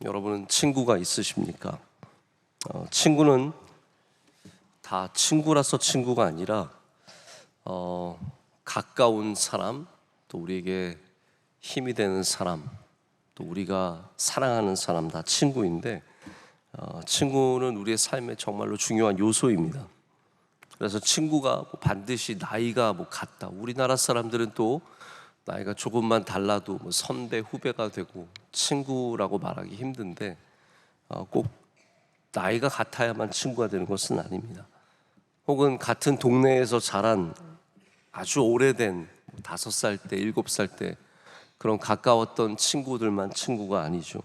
여러분은 친구가 있으십니까? 친구는 다 친구라서 친구가 아니라 가까운 사람, 또 우리에게 힘이 되는 사람, 또 우리가 사랑하는 사람 다 친구인데 친구는 우리의 삶에 정말로 중요한 요소입니다. 그래서 친구가 반드시 나이가 같다. 우리나라 사람들은 또 나이가 조금만 달라도 선배, 후배가 되고 친구라고 말하기 힘든데 꼭 나이가 같아야만 친구가 되는 것은 아닙니다. 혹은 같은 동네에서 자란 아주 오래된 5살 때, 7살 때 그런 가까웠던 친구들만 친구가 아니죠.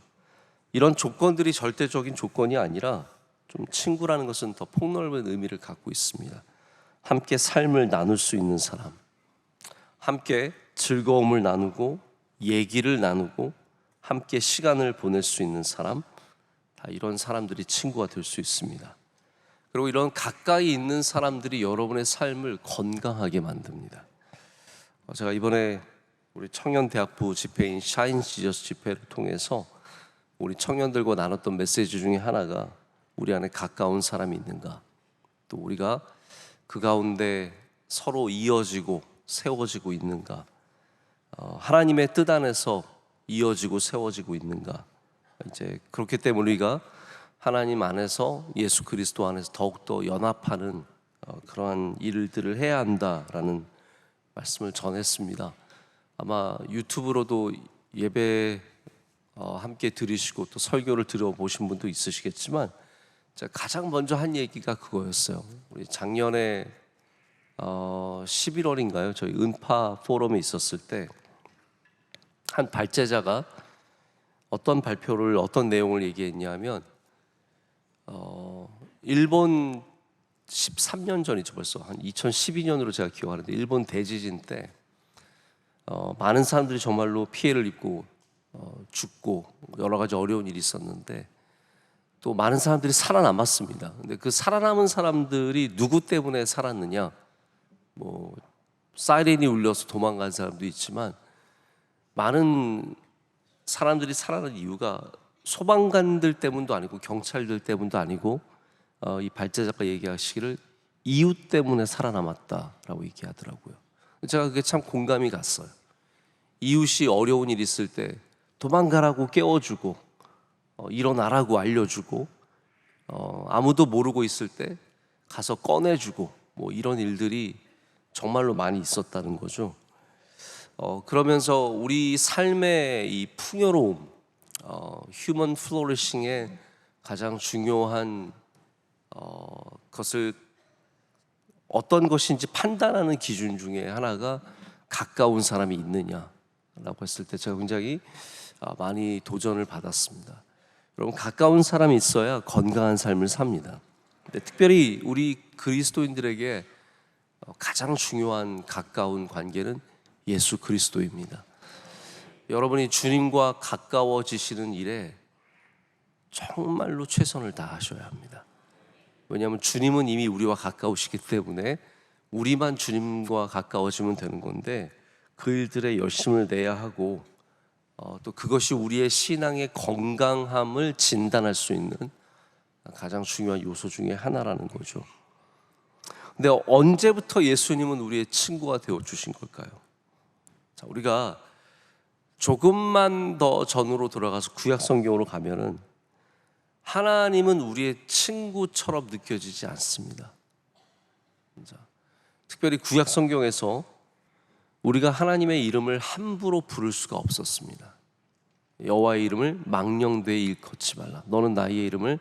이런 조건들이 절대적인 조건이 아니라 좀 친구라는 것은 더 폭넓은 의미를 갖고 있습니다. 함께 삶을 나눌 수 있는 사람, 함께 즐거움을 나누고 얘기를 나누고 함께 시간을 보낼 수 있는 사람, 다 이런 사람들이 친구가 될 수 있습니다. 그리고 이런 가까이 있는 사람들이 여러분의 삶을 건강하게 만듭니다. 제가 이번에 우리 청년대학부 집회인 샤인 지저스 집회를 통해서 우리 청년들과 나눴던 메시지 중에 하나가 우리 안에 가까운 사람이 있는가, 또 우리가 그 가운데 서로 이어지고 세워지고 있는가, 하나님의 뜻 안에서 이어지고 세워지고 있는가. 이제 그렇기 때문에 우리가 하나님 안에서, 예수 그리스도 안에서 더욱더 연합하는 그러한 일들을 해야 한다라는 말씀을 전했습니다. 아마 유튜브로도 예배 함께 들으시고 또 설교를 들어보신 분도 있으시겠지만 제가 가장 먼저 한 얘기가 그거였어요. 우리 작년에 11월인가요? 저희 은파 포럼에 있었을 때 한 발제자가 어떤 발표를, 어떤 내용을 얘기했냐면 일본 13년 전이죠. 벌써 한 2012년으로 제가 기억하는데 일본 대지진 때 많은 사람들이 정말로 피해를 입고 죽고 여러 가지 어려운 일이 있었는데 또 많은 사람들이 살아남았습니다. 근데 그 살아남은 사람들이 누구 때문에 살았느냐? 사이렌이 울려서 도망간 사람도 있지만 많은 사람들이 살아난 이유가 소방관들 때문도 아니고 경찰들 때문도 아니고 이 발제자가 얘기하시기를 이웃 때문에 살아남았다라고 얘기하더라고요. 제가 그게 참 공감이 갔어요. 이웃이 어려운 일 있을 때 도망가라고 깨워주고 일어나라고 알려주고 아무도 모르고 있을 때 가서 꺼내주고 이런 일들이 정말로 많이 있었다는 거죠. 그러면서 우리 삶의 이 풍요로움, 휴먼 플로리싱의 가장 중요한 것을 어떤 것인지 판단하는 기준 중에 하나가 가까운 사람이 있느냐라고 했을 때 제가 굉장히 많이 도전을 받았습니다. 여러분, 가까운 사람이 있어야 건강한 삶을 삽니다. 근데 특별히 우리 그리스도인들에게 가장 중요한 가까운 관계는 예수 그리스도입니다. 여러분이 주님과 가까워지시는 일에 정말로 최선을 다하셔야 합니다. 왜냐하면 주님은 이미 우리와 가까우시기 때문에 우리만 주님과 가까워지면 되는 건데 그 일들에 열심을 내야 하고 또 그것이 우리의 신앙의 건강함을 진단할 수 있는 가장 중요한 요소 중에 하나라는 거죠. 근데 언제부터 예수님은 우리의 친구가 되어주신 걸까요? 자, 우리가 조금만 더 전으로 돌아가서 구약 성경으로 가면은 하나님은 우리의 친구처럼 느껴지지 않습니다. 자, 특별히 구약 성경에서 우리가 하나님의 이름을 함부로 부를 수가 없었습니다. 여호와의 이름을 망령되이 일컫지 말라. 너는 나의 이름을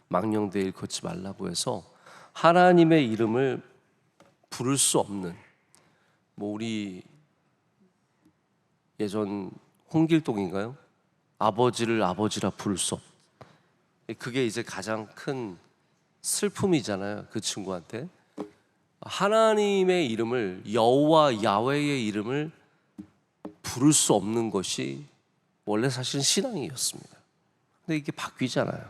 망령되이 일컫지 말라고 해서 하나님의 이름을 부를 수 없는, 우리 예전 홍길동인가요? 아버지를 아버지라 부를 수 없. 그게 이제 가장 큰 슬픔이잖아요. 그 친구한테 하나님의 이름을, 여호와 야훼의 이름을 부를 수 없는 것이 원래 사실은 신앙이었습니다. 근데 이게 바뀌잖아요.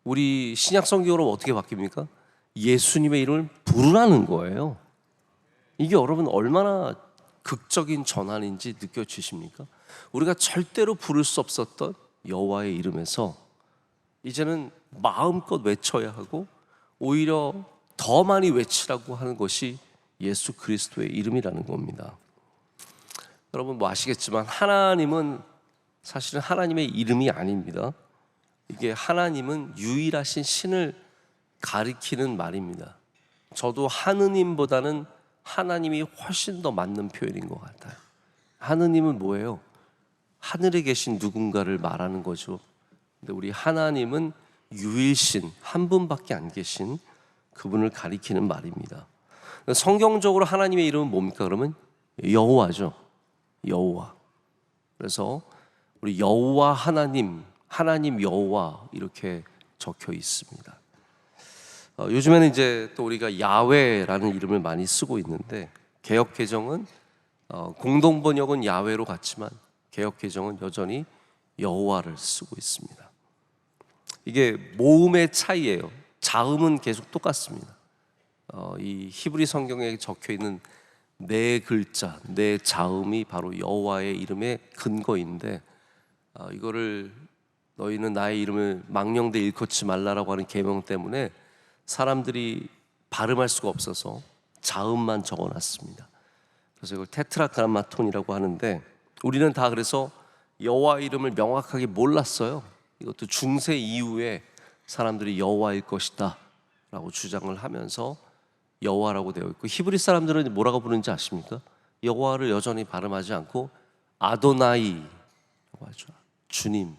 우리 신약 성경으로 어떻게 바뀝니까? 예수님의 이름을 부르라는 거예요. 이게 여러분 얼마나 극적인 전환인지 느껴지십니까? 우리가 절대로 부를 수 없었던 여호와의 이름에서 이제는 마음껏 외쳐야 하고 오히려 더 많이 외치라고 하는 것이 예수 그리스도의 이름이라는 겁니다. 여러분 뭐 아시겠지만 하나님은 사실은 하나님의 이름이 아닙니다. 이게 하나님은 유일하신 신을 가리키는 말입니다. 저도 하느님보다는 하나님이 훨씬 더 맞는 표현인 것 같아요. 하느님은 뭐예요? 하늘에 계신 누군가를 말하는 거죠. 근데 우리 하나님은 유일신, 한 분밖에 안 계신 그분을 가리키는 말입니다. 성경적으로 하나님의 이름은 뭡니까? 그러면 여호와죠. 여호와. 그래서 우리 여호와 하나님, 하나님 여호와 이렇게 적혀 있습니다. 요즘에는 이제 또 우리가 야훼라는 이름을 많이 쓰고 있는데 개역 개정은 공동 번역은 야훼로 갔지만 개역 개정은 여전히 여호와를 쓰고 있습니다. 이게 모음의 차이예요. 자음은 계속 똑같습니다. 이 히브리 성경에 적혀 있는 네 글자, 네 자음이 바로 여호와의 이름의 근거인데 이거를 너희는 나의 이름을 망령되 일컫지 말라라고 하는 계명 때문에 사람들이 발음할 수가 없어서 자음만 적어놨습니다. 그래서 이걸 테트라그라마톤이라고 하는데 우리는 다 그래서 여호와 이름을 명확하게 몰랐어요. 이것도 중세 이후에 사람들이 여호와일 것이다 라고 주장을 하면서 여호와라고 되어 있고, 히브리 사람들은 뭐라고 부르는지 아십니까? 여호와를 여전히 발음하지 않고 아도나이라고 하죠. 주님,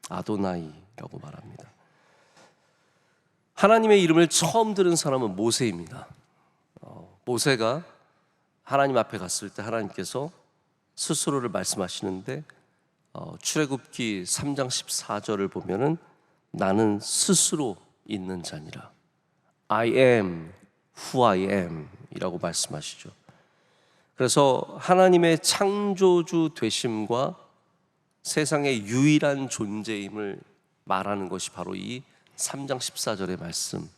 아도나이라고 말합니다. 하나님의 이름을 처음 들은 사람은 모세입니다. 모세가 하나님 앞에 갔을 때 하나님께서 스스로를 말씀하시는데 출애굽기 3장 14절을 보면은 나는 스스로 있는 자니라. I am who I am 이라고 말씀하시죠. 그래서 하나님의 창조주 되심과 세상의 유일한 존재임을 말하는 것이 바로 이 3장 14절의 말씀,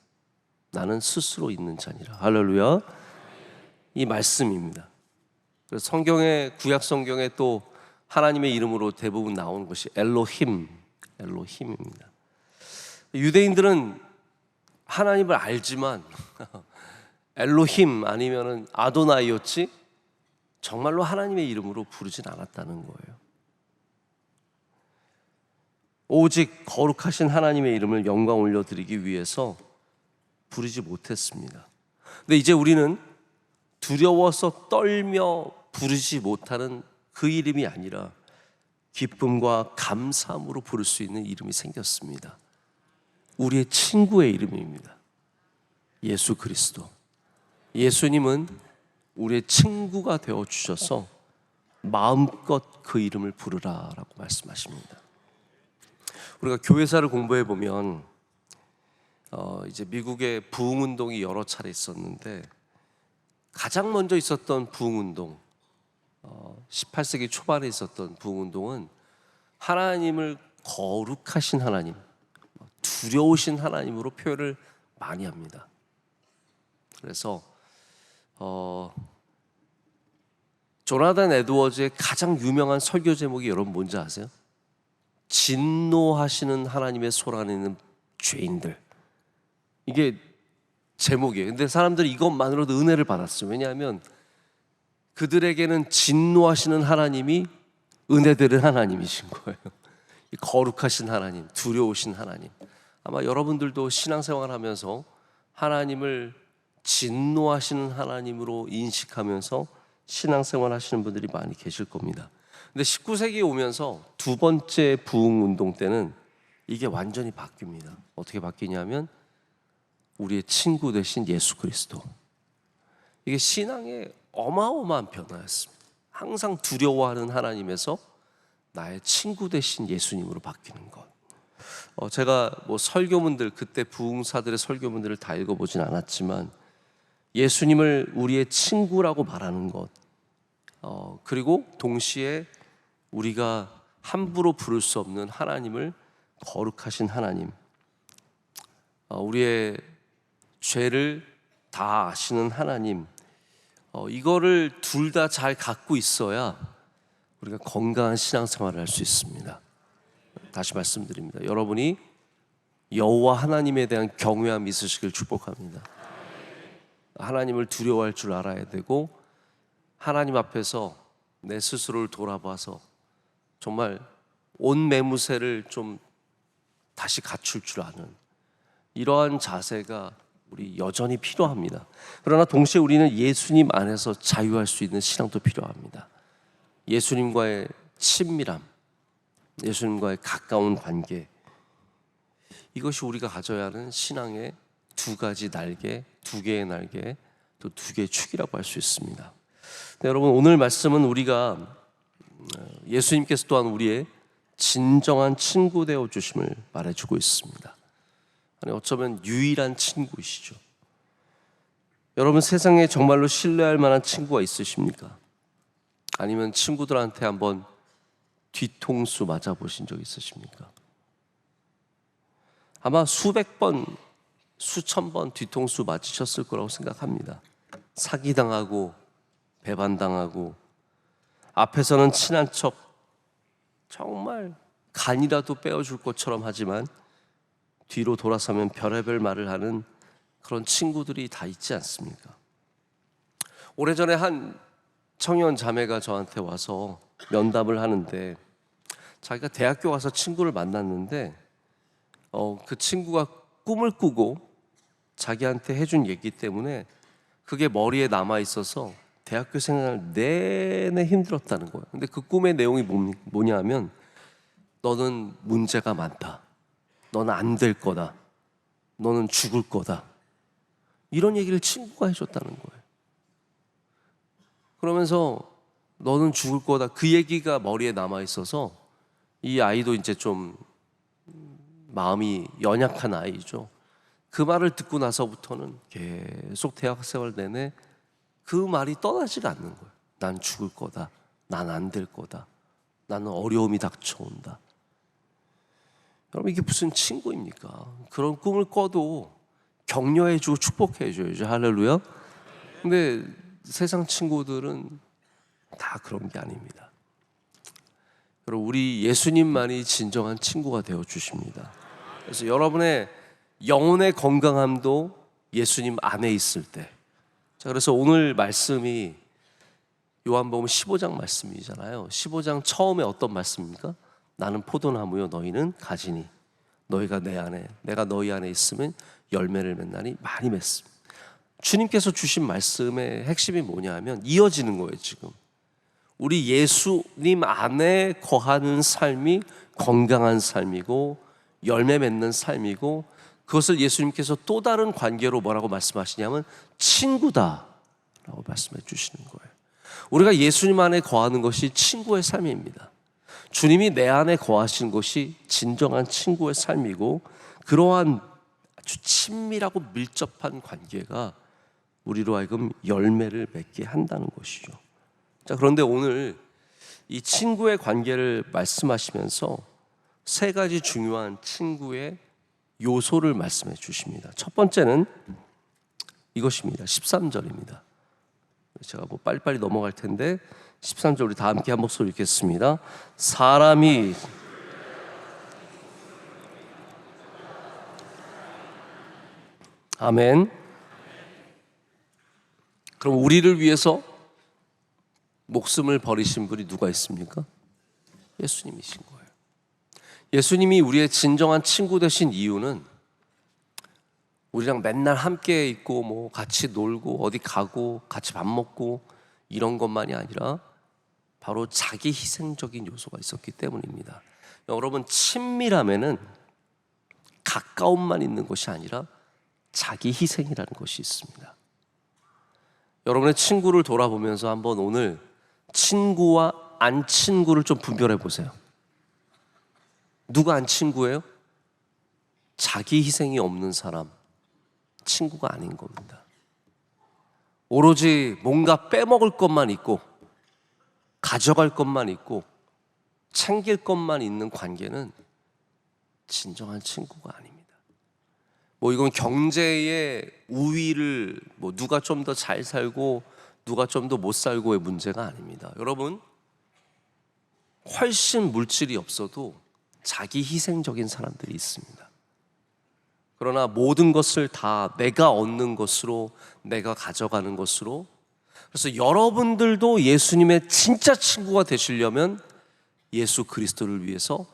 나는 스스로 있는 자니라. 할렐루야. 이 말씀입니다. 그래서 성경의 구약 성경에 또 하나님의 이름으로 대부분 나오는 것이 엘로힘입니다. 유대인들은 하나님을 알지만 엘로힘 아니면은 아도나이였지 정말로 하나님의 이름으로 부르진 않았다는 거예요. 오직 거룩하신 하나님의 이름을 영광 올려드리기 위해서 부르지 못했습니다. 근데 이제 우리는 두려워서 떨며 부르지 못하는 그 이름이 아니라 기쁨과 감사함으로 부를 수 있는 이름이 생겼습니다. 우리의 친구의 이름입니다. 예수 그리스도. 예수님은 우리의 친구가 되어주셔서 마음껏 그 이름을 부르라라고 말씀하십니다. 우리가 교회사를 공부해 보면 이제 미국의 부흥운동이 여러 차례 있었는데 가장 먼저 있었던 부흥운동, 18세기 초반에 있었던 부흥운동은 하나님을 거룩하신 하나님, 두려우신 하나님으로 표현을 많이 합니다. 그래서 조나단 에드워즈의 가장 유명한 설교 제목이 여러분 뭔지 아세요? 진노하시는 하나님의 손 안에 있는 죄인들. 이게 제목이에요. 근데 사람들이 이것만으로도 은혜를 받았어요. 왜냐하면 그들에게는 진노하시는 하나님이 은혜되는 하나님이신 거예요. 거룩하신 하나님, 두려우신 하나님. 아마 여러분들도 신앙생활 하면서 하나님을 진노하시는 하나님으로 인식하면서 신앙생활 하시는 분들이 많이 계실 겁니다. 근데 19세기에 오면서 두 번째 부흥운동 때는 이게 완전히 바뀝니다. 어떻게 바뀌냐면 우리의 친구 되신 예수 그리스도. 이게 신앙의 어마어마한 변화였습니다. 항상 두려워하는 하나님에서 나의 친구 되신 예수님으로 바뀌는 것. 제가 뭐 설교문들, 그때 부흥사들의 설교문들을 다 읽어보진 않았지만 예수님을 우리의 친구라고 말하는 것, 그리고 동시에 우리가 함부로 부를 수 없는 하나님을 거룩하신 하나님, 우리의 죄를 다 아시는 하나님, 이거를 둘 다 잘 갖고 있어야 우리가 건강한 신앙생활을 할 수 있습니다. 다시 말씀드립니다. 여러분이 여호와 하나님에 대한 경외함이 있으시길 축복합니다. 하나님을 두려워할 줄 알아야 되고, 하나님 앞에서 내 스스로를 돌아봐서 정말 온 매무새를 좀 다시 갖출 줄 아는 이러한 자세가 우리 여전히 필요합니다. 그러나 동시에 우리는 예수님 안에서 자유할 수 있는 신앙도 필요합니다. 예수님과의 친밀함, 예수님과의 가까운 관계, 이것이 우리가 가져야 하는 신앙의 두 가지 날개, 두 개의 날개, 또 두 개의 축이라고 할 수 있습니다. 네, 여러분, 오늘 말씀은 우리가 예수님께서 또한 우리의 진정한 친구 되어 주심을 말해주고 있습니다. 아니, 어쩌면 유일한 친구이시죠. 여러분, 세상에 정말로 신뢰할 만한 친구가 있으십니까? 아니면 친구들한테 한번 뒤통수 맞아보신 적 있으십니까? 아마 수백 번, 수천 번 뒤통수 맞으셨을 거라고 생각합니다. 사기당하고 배반당하고, 앞에서는 친한 척 정말 간이라도 빼어줄 것처럼 하지만 뒤로 돌아서면 별의별 말을 하는 그런 친구들이 다 있지 않습니까? 오래전에 한 청년 자매가 저한테 와서 면담을 하는데, 자기가 대학교 가서 친구를 만났는데 그 친구가 꿈을 꾸고 자기한테 해준 얘기 때문에 그게 머리에 남아있어서 대학교 생활 내내 힘들었다는 거예요. 근데 그 꿈의 내용이 뭐냐 하면, 너는 문제가 많다, 너는 안 될 거다, 너는 죽을 거다, 이런 얘기를 친구가 해줬다는 거예요. 그러면서 너는 죽을 거다, 그 얘기가 머리에 남아있어서 이 아이도 이제 좀 마음이 연약한 아이죠. 그 말을 듣고 나서부터는 계속 대학생활 내내 그 말이 떠나지가 않는 거예요. 난 죽을 거다, 난 안 될 거다, 나는 어려움이 닥쳐온다. 여러분, 이게 무슨 친구입니까? 그런 꿈을 꿔도 격려해주고 축복해줘야죠. 할렐루야. 근데 세상 친구들은 다 그런 게 아닙니다. 여러분, 우리 예수님만이 진정한 친구가 되어 주십니다. 그래서 여러분의 영혼의 건강함도 예수님 안에 있을 때. 자, 그래서 오늘 말씀이 요한복음 15장 말씀이잖아요. 15장 처음에 어떤 말씀입니까? 나는 포도나무요, 너희는 가지니 너희가 내 안에, 내가 너희 안에 있으면 열매를 맺나니 많이 맺습니다. 주님께서 주신 말씀의 핵심이 뭐냐 하면 이어지는 거예요. 지금 우리 예수님 안에 거하는 삶이 건강한 삶이고 열매 맺는 삶이고, 그것을 예수님께서 또 다른 관계로 뭐라고 말씀하시냐면 친구다라고 말씀해 주시는 거예요. 우리가 예수님 안에 거하는 것이 친구의 삶입니다. 주님이 내 안에 거하시는 것이 진정한 친구의 삶이고, 그러한 아주 친밀하고 밀접한 관계가 우리로 하여금 열매를 맺게 한다는 것이죠. 자, 그런데 오늘 이 친구의 관계를 말씀하시면서 세 가지 중요한 친구의 요소를 말씀해 주십니다. 첫 번째는 이것입니다. 13절입니다. 제가 뭐 빨리빨리 넘어갈 텐데 13절 우리 다 함께 한 목소리 읽겠습니다. 사람이 아멘. 그럼 우리를 위해서 목숨을 버리신 분이 누가 있습니까? 예수님이신 거예요. 예수님이 우리의 진정한 친구 되신 이유는 우리랑 맨날 함께 있고 뭐 같이 놀고 어디 가고 같이 밥 먹고 이런 것만이 아니라 바로 자기 희생적인 요소가 있었기 때문입니다. 여러분, 친밀함에는 가까움만 있는 것이 아니라 자기 희생이라는 것이 있습니다. 여러분의 친구를 돌아보면서 한번 오늘 친구와 안 친구를 좀 분별해 보세요. 누가 안 친구예요? 자기 희생이 없는 사람, 친구가 아닌 겁니다. 오로지 뭔가 빼먹을 것만 있고 가져갈 것만 있고 챙길 것만 있는 관계는 진정한 친구가 아닙니다. 뭐 이건 경제의 우위를 뭐 누가 좀 더 잘 살고 누가 좀 더 못 살고의 문제가 아닙니다. 여러분, 훨씬 물질이 없어도 자기 희생적인 사람들이 있습니다. 그러나 모든 것을 다 내가 얻는 것으로, 내가 가져가는 것으로, 그래서 여러분들도 예수님의 진짜 친구가 되시려면 예수 그리스도를 위해서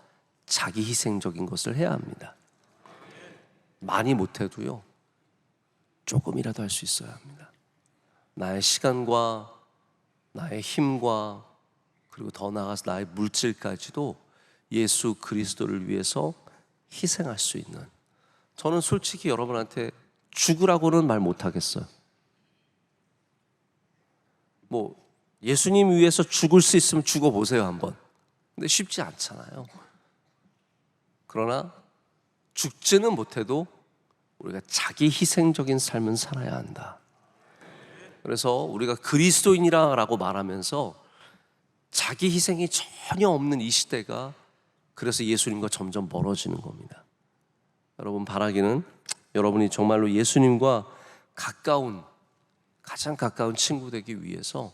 자기 희생적인 것을 해야 합니다. 많이 못해도요, 조금이라도 할 수 있어야 합니다. 나의 시간과 나의 힘과 그리고 더 나아가서 나의 물질까지도 예수 그리스도를 위해서 희생할 수 있는, 저는 솔직히 여러분한테 죽으라고는 말 못하겠어요. 뭐 예수님 위해서 죽을 수 있으면 죽어보세요 한번. 근데 쉽지 않잖아요. 그러나 죽지는 못해도 우리가 자기 희생적인 삶은 살아야 한다. 그래서 우리가 그리스도인이라고 말하면서 자기 희생이 전혀 없는 이 시대가, 그래서 예수님과 점점 멀어지는 겁니다. 여러분, 바라기는 여러분이 정말로 예수님과 가까운, 가장 가까운 친구 되기 위해서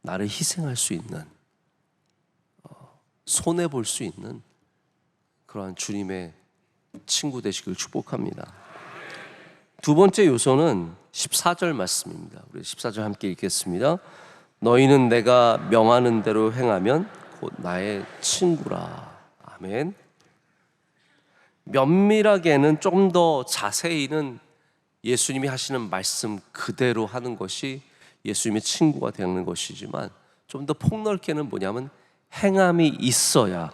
나를 희생할 수 있는, 손해볼 수 있는 그러한 주님의 친구 되시길 축복합니다. 두 번째 요소는 14절 말씀입니다. 우리 14절 함께 읽겠습니다. 너희는 내가 명하는 대로 행하면 곧 나의 친구라. 아멘. 면밀하게는, 좀 더 자세히는 예수님이 하시는 말씀 그대로 하는 것이 예수님의 친구가 되는 것이지만, 좀 더 폭넓게는 뭐냐면 행함이 있어야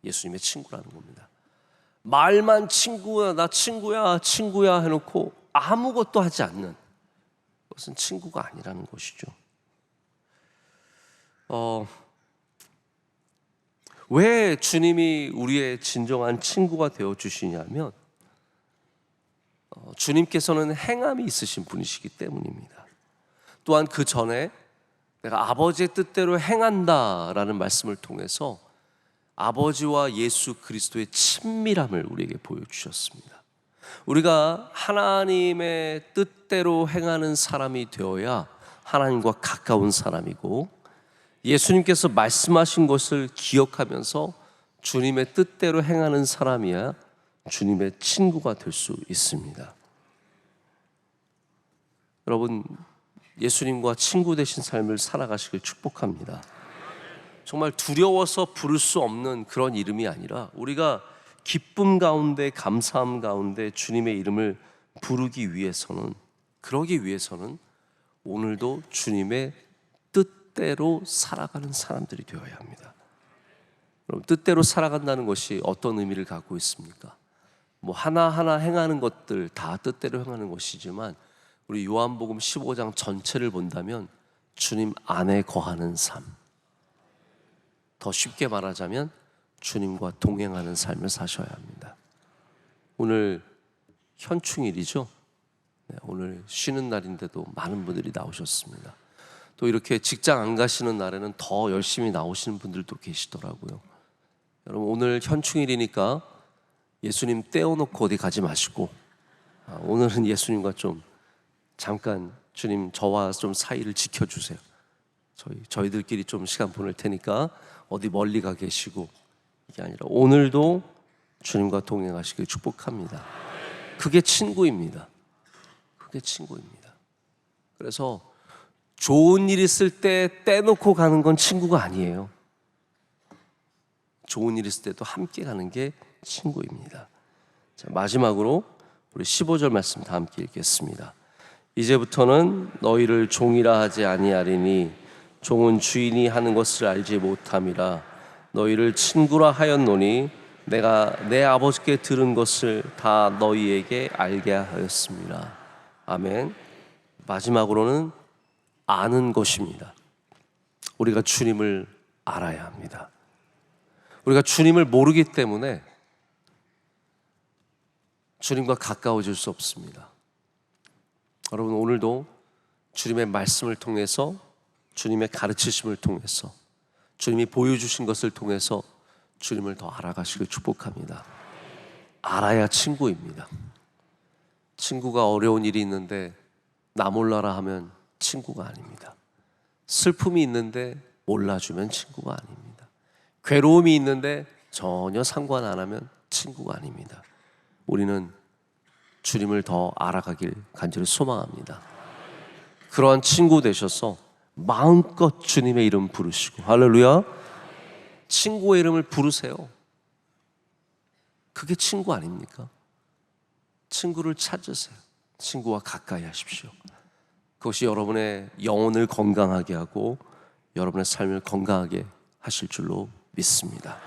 예수님의 친구라는 겁니다. 말만 친구야, 나 친구야, 친구야 해놓고 아무것도 하지 않는 것은 친구가 아니라는 것이죠. 왜 주님이 우리의 진정한 친구가 되어 주시냐면, 주님께서는 행함이 있으신 분이시기 때문입니다. 또한 그 전에 내가 아버지의 뜻대로 행한다라는 말씀을 통해서 아버지와 예수 그리스도의 친밀함을 우리에게 보여주셨습니다. 우리가 하나님의 뜻대로 행하는 사람이 되어야 하나님과 가까운 사람이고, 예수님께서 말씀하신 것을 기억하면서 주님의 뜻대로 행하는 사람이야 주님의 친구가 될 수 있습니다. 여러분, 예수님과 친구 되신 삶을 살아가시길 축복합니다. 정말 두려워서 부를 수 없는 그런 이름이 아니라, 우리가 기쁨 가운데, 감사함 가운데 주님의 이름을 부르기 위해서는, 그러기 위해서는 오늘도 주님의 뜻대로 살아가는 사람들이 되어야 합니다. 그럼 뜻대로 살아간다는 것이 어떤 의미를 갖고 있습니까? 뭐 하나하나 행하는 것들 다 뜻대로 행하는 것이지만, 우리 요한복음 15장 전체를 본다면 주님 안에 거하는 삶, 더 쉽게 말하자면 주님과 동행하는 삶을 사셔야 합니다. 오늘 현충일이죠. 오늘 쉬는 날인데도 많은 분들이 나오셨습니다. 또 이렇게 직장 안 가시는 날에는 더 열심히 나오시는 분들도 계시더라고요. 여러분, 오늘 현충일이니까 예수님 떼어놓고 어디 가지 마시고, 오늘은 예수님과 좀 잠깐, 주님 저와 좀 사이를 지켜주세요. 저희들끼리 좀 시간 보낼 테니까 어디 멀리 가 계시고, 이게 아니라 오늘도 주님과 동행하시길 축복합니다. 그게 친구입니다. 그게 친구입니다. 그래서 좋은 일 있을 때 떼놓고 가는 건 친구가 아니에요. 좋은 일 있을 때도 함께 가는 게 친구입니다. 자, 마지막으로 우리 15절 말씀 다 함께 읽겠습니다. 이제부터는 너희를 종이라 하지 아니하리니 종은 주인이 하는 것을 알지 못함이라. 너희를 친구라 하였노니 내가 내 아버지께 들은 것을 다 너희에게 알게 하였습니다. 아멘. 마지막으로는 아는 것입니다. 우리가 주님을 알아야 합니다. 우리가 주님을 모르기 때문에 주님과 가까워질 수 없습니다. 여러분, 오늘도 주님의 말씀을 통해서, 주님의 가르치심을 통해서, 주님이 보여주신 것을 통해서 주님을 더 알아가시길 축복합니다. 알아야 친구입니다. 친구가 어려운 일이 있는데 나 몰라라 하면 친구가 아닙니다. 슬픔이 있는데 몰라주면 친구가 아닙니다. 괴로움이 있는데 전혀 상관 안 하면 친구가 아닙니다. 우리는 주님을 더 알아가길 간절히 소망합니다. 그러한 친구 되셔서 마음껏 주님의 이름 부르시고, 할렐루야, 친구의 이름을 부르세요. 그게 친구 아닙니까? 친구를 찾으세요. 친구와 가까이 하십시오. 그것이 여러분의 영혼을 건강하게 하고 여러분의 삶을 건강하게 하실 줄로 믿습니다.